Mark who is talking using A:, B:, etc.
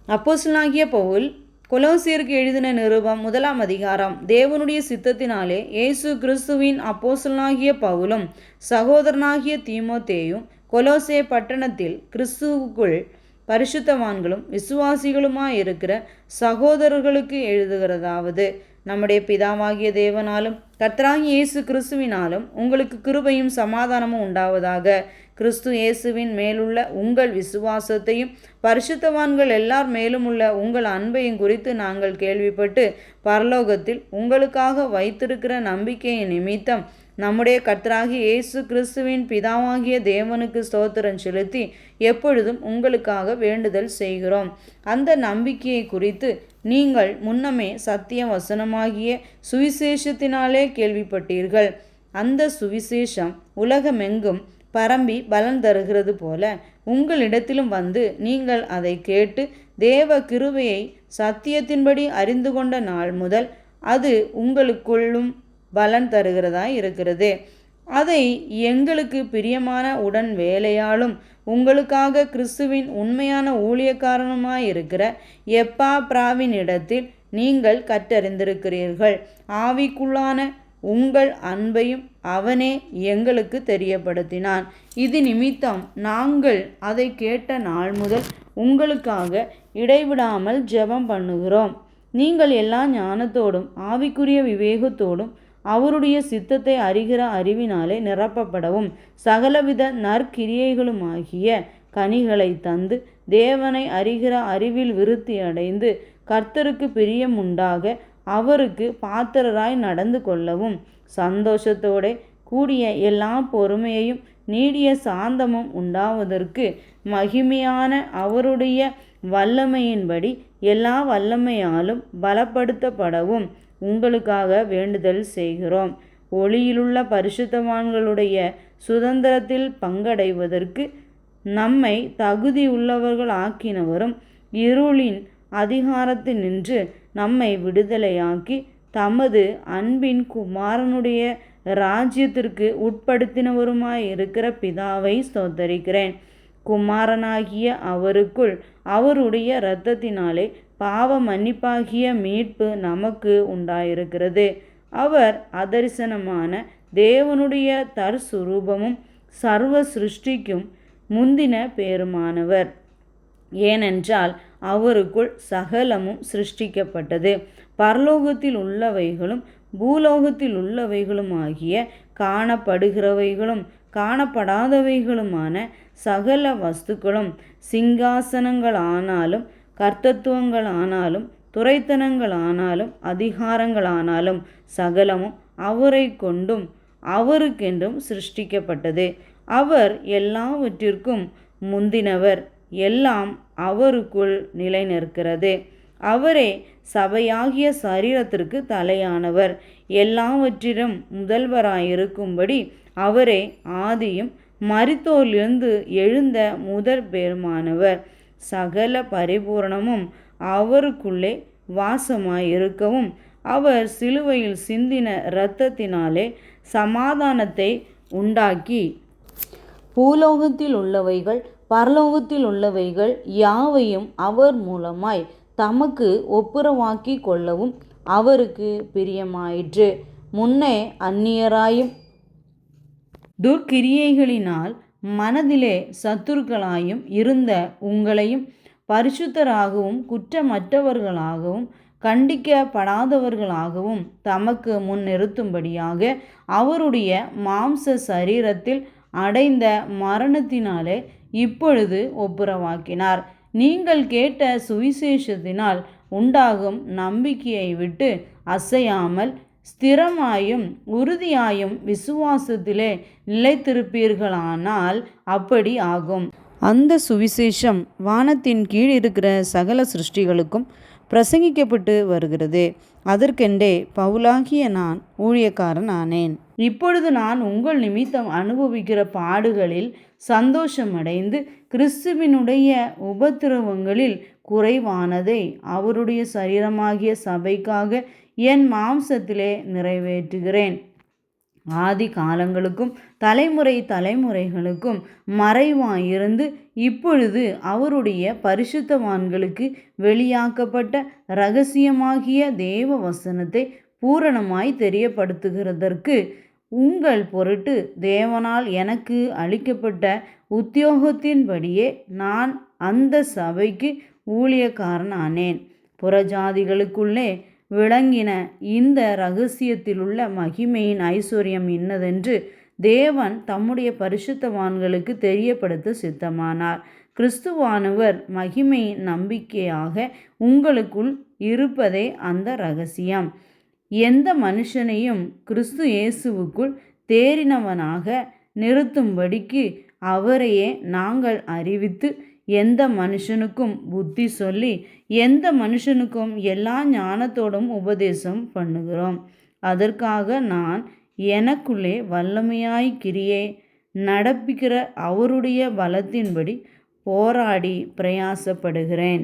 A: அப்போஸ்தலனாகிய பவுல் கொலோசியருக்கு எழுதின நிருபம் 1 அதிகாரம். தேவனுடைய சித்தத்தினாலே இயேசு கிறிஸ்துவின் அப்போஸ்தலனாகிய பவுலும் சகோதரனாகிய தீமோத்தேயும் கொலோசே பட்டணத்தில் கிறிஸ்துவுக்குள் பரிசுத்தவான்களும் விசுவாசிகளுமாயிருக்கிற சகோதரர்களுக்கு எழுதுகிறதாவது, நம்முடைய பிதாவாகிய தேவனாலும் கர்த்தராகிய இயேசு கிறிஸ்துவினாலும் உங்களுக்கு கிருபையும் சமாதானமும் உண்டாவதாக. கிறிஸ்து இயேசுவின் மேலுள்ள உங்கள் விசுவாசத்தையும் பரிசுத்தவான்கள் எல்லார் மேலும் உள்ள உங்கள் அன்பையும் குறித்து நாங்கள் கேள்விப்பட்டு பரலோகத்தில் உங்களுக்காக வைத்திருக்கிற நம்பிக்கையின் நிமித்தம் நம்முடைய கர்த்தராகிய இயேசு கிறிஸ்துவின் பிதாவாகிய தேவனுக்கு ஸ்தோத்திரம் செலுத்தி எப்பொழுதும் உங்களுக்காக வேண்டுதல் செய்கிறோம். அந்த நம்பிக்கையை குறித்து நீங்கள் முன்னமே சத்திய வசனமாகிய சுவிசேஷத்தினாலே கேள்விப்பட்டீர்கள். அந்த சுவிசேஷம் உலகமெங்கும் பரம்பி பலன் தருகிறது போல உங்களிடத்திலும் வந்து நீங்கள் அதை கேட்டு தேவ கிருபையை சத்தியத்தின்படி அறிந்து கொண்ட நாள் முதல் அது உங்களுக்குள்ளும் பலன் தருகிறதாய் இருக்கிறது. அதை எங்களுக்கு பிரியமான உடன் வேலையாலும் உங்களுக்காக கிறிஸ்துவின் உண்மையான ஊழியக்காரனுமாயிருக்கிற எப்பாப்ராவின் இடத்தில் நீங்கள் கற்றறிந்திருக்கிறீர்கள். ஆவிக்குள்ளான உங்கள் அன்பையும் அவனே எங்களுக்கு தெரியப்படுத்தினான். இது நிமித்தம் நாங்கள் அதை கேட்ட நாள் முதல் உங்களுக்காக இடைவிடாமல் ஜெபம் பண்ணுகிறோம். நீங்கள் எல்லா ஞானத்தோடும் ஆவிக்குரிய விவேகத்தோடும் அவருடைய சித்தத்தை அறிகிற அறிவினாலே நிரப்பப்படவும் சகலவித நற்கிரியைகளுமாகிய கனிகளை தந்து தேவனை அறிகிற அறிவில் விருத்தி அடைந்து கர்த்தருக்கு பிரியம் உண்டாக அவருக்கு பாத்திரராய் நடந்து கொள்ளவும் சந்தோஷத்தோட கூடிய எல்லா பொறுமையையும் நீடிய சாந்தமும் உண்டாவதற்கு மகிமையான அவருடைய வல்லமையின்படி எல்லா வல்லமையாலும் பலப்படுத்தப்படவும் உங்களுக்காக வேண்டுதல் செய்கிறோம். ஒளியிலுள்ள பரிசுத்தவான்களுடைய சுதந்திரத்தில் பங்கடைவதற்கு நம்மை தகுதியுள்ளவர்கள் ஆக்கினவரும் இருளின் அதிகாரத்தினின்று நம்மை விடுதலையாக்கி தமது அன்பின் குமாரனுடைய ராஜ்யத்திற்கு உட்படுத்தினவருமாயிருக்கிற பிதாவை ஸ்தோத்தரிக்கிறேன். குமாரனாகிய அவருக்குள் அவருடைய இரத்தத்தினாலே பாவ மன்னிப்பாகிய மீட்பு நமக்கு உண்டாயிருக்கிறது. அவர் அதரிசனமான தேவனுடைய தற்சுரூபமும் சர்வ சிருஷ்டிக்கும் முந்தின பேருமானவர். ஏனென்றால் அவருக்குள் சகலமும் சிருஷ்டிக்கப்பட்டது, பரலோகத்தில் உள்ளவைகளும் பூலோகத்தில் உள்ளவைகளுமாகிய காணப்படுகிறவைகளும் காணப்படாதவைகளுமான சகல வஸ்துக்களும் சிங்காசனங்களானாலும் கர்த்தத்துவங்களானாலும் துரைத்தனங்களானாலும் அதிகாரங்களானாலும் சகலமும் அவரை கொண்டும் அவருக்கென்றும் சிருஷ்டிக்கப்பட்டது. அவர் எல்லாவற்றிற்கும் முந்தினவர், எல்லாம் அவருக்குள் நிலை நிற்கிறது. அவரே சபையாகிய சரீரத்திற்கு தலையானவர், எல்லாவற்றிலும் முதல்வராயிருக்கும்படி அவரே ஆதியும் மரித்தோரிலிருந்து எழுந்த முதற் பேருமானவர். சகல பரிபூரணமும் அவருக்குள்ளே வாசமாயிருக்கவும் அவர் சிலுவையில் சிந்தின இரத்தத்தினாலே சமாதானத்தை உண்டாக்கி பூலோகத்தில் உள்ளவைகள் பரலோகத்தில் உள்ளவைகள் யாவையும் அவர் மூலமாய் தமக்கு ஒப்புரவாக்கி கொள்ளவும் அவருக்கு பிரியமாயிற்று. முன்னே அந்நியராயும் துர்க்கிரியைகளினால் மனதிலே சத்துருக்களாயும் இருந்த உங்களையும் பரிசுத்தராகவும் குற்றமற்றவர்களாகவும் கண்டிக்கப்படாதவர்களாகவும் தமக்கு முன் நிறுத்தும்படியாக அவருடைய மாம்ச சரீரத்தில் அடைந்த மரணத்தினாலே இப்பொழுது ஒப்புரவாக்கினார். நீங்கள் கேட்ட சுவிசேஷத்தினால் உண்டாகும் நம்பிக்கையை விட்டு அசையாமல் ஸ்திரமாயும் உறுதியாயும் விசுவாசத்திலே நிலைத்திருப்பீர்களானால் அப்படி ஆகும். அந்த சுவிசேஷம் வானத்தின் கீழ் இருக்கிற சகல சிருஷ்டிகளுக்கும் பிரசங்கிக்கப்பட்டு வருகிறது. அதற்கென்றே பவுலாகிய நான் ஊழியக்காரன் ஆனேன். இப்பொழுது நான் உங்கள் நிமித்தம் அனுபவிக்கிற பாடுகளில் சந்தோஷமடைந்து கிறிஸ்துவினுடைய உபத்திரவங்களில் குறைவானதை அவருடைய சரீரமாகிய சபைக்காக என் மாம்சத்திலே நிறைவேற்றுகிறேன். ஆதி காலங்களுக்கும் தலைமுறை தலைமுறைகளுக்கும் மறைவாயிருந்து இப்பொழுது அவருடைய பரிசுத்தவான்களுக்கு வெளியாக்கப்பட்ட இரகசியமாகிய தேவ வசனத்தை பூரணமாய் தெரியப்படுத்துகிறதற்கு உங்கள் பொருட்டு தேவனால் எனக்கு அளிக்கப்பட்ட உத்தியோகத்தின்படியே நான் அந்த சபைக்கு ஊழியக்காரனானேன். புறஜாதிகளுக்குள்ளே விளங்கின இந்த இரகசியத்திலுள்ள மகிமையின் ஐஸ்வர்யம் இன்னதென்று தேவன் தம்முடைய பரிசுத்தவான்களுக்கு தெரியப்படுத்த சித்தமானார். கிறிஸ்துவானவர் மகிமையின் நம்பிக்கையாக உங்களுக்குள் இருப்பதே அந்த இரகசியம். எந்த மனுஷனையும் கிறிஸ்து இயேசுவுக்குள் தேறினவனாக நிறுத்தும்படிக்கு அவரையே நாங்கள் அறிவித்து எந்த மனுஷனுக்கும் புத்தி சொல்லி எந்த மனுஷனுக்கும் எல்லா ஞானத்தோடும் உபதேசம் பண்ணுகிறோம். அதற்காக நான் எனக்குள்ளே வல்லமையாய் கிரியை நடப்பிக்கிற அவருடைய பலத்தின்படி போராடி பிரயாசப்படுகிறேன்.